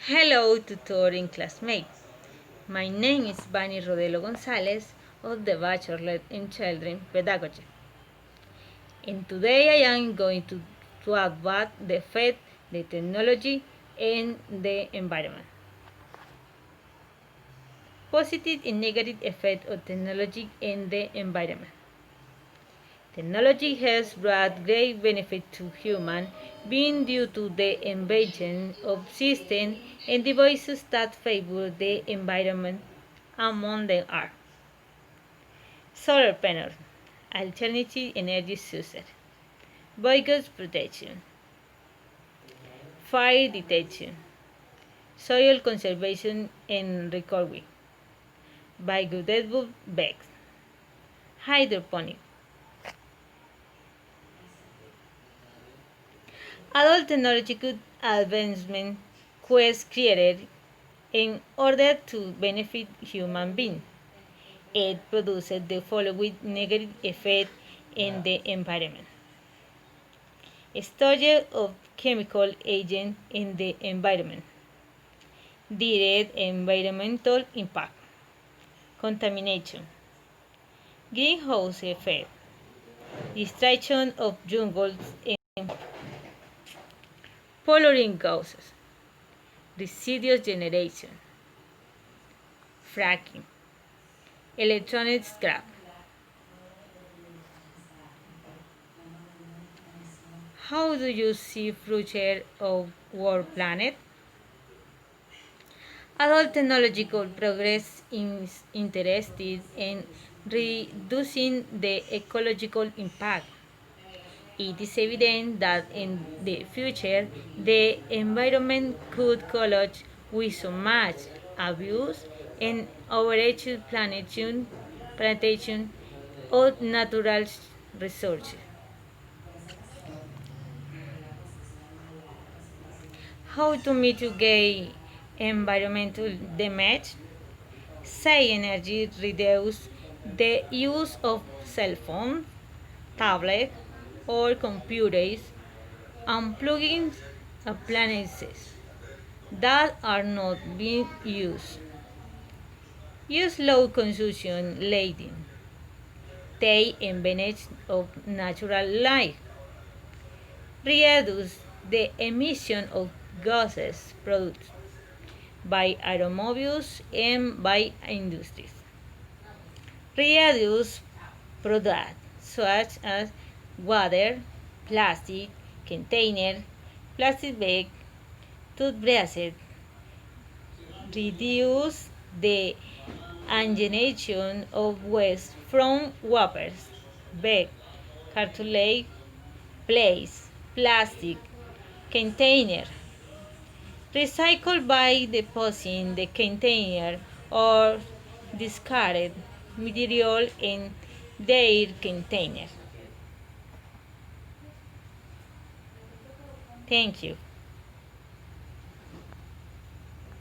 Hello, tutoring classmates. My name is Bani Rodelo Gonzalez of the Bachelor in Children Pedagogy. And today I am going to talk about the effect the technology and the environment. Positive and negative effect of technology and the environment. Technology has brought great benefit to human being due to the invention of systems and devices that favor the environment. Among them are solar panels, alternative energy sources, boycott protection, fire detection, soil conservation and recovery, biodegradable bags, hydroponics. Adult technological advancement was created in order to benefit human beings. It produces the following negative effect in the environment. Storage of chemical agents in the environment. Direct environmental impact. Contamination. Greenhouse effect. Destruction of jungles and polluting gases. Residual generation. Fracking. Electronic scrap. How do you see future of our planet? Adult technological progress is interested in reducing the ecological impact. It is evident that in the future the environment could collapse with so much abuse and overage plantation of natural resources. How to mitigate environmental damage? Save energy, reduce the use of cell phones, tablets, or computers, unplugging appliances that are not being used. Use low consumption lighting. Take advantage of natural light. Reduce the emission of gases produced by automobiles and by industries. Reduce products such as water, plastic container, plastic bag, toothbrushes. Reduce the ingestion of waste from wrappers, bag, cartolite, plates, plastic container. Recycle by depositing the container or discarded material in their container. Thank you.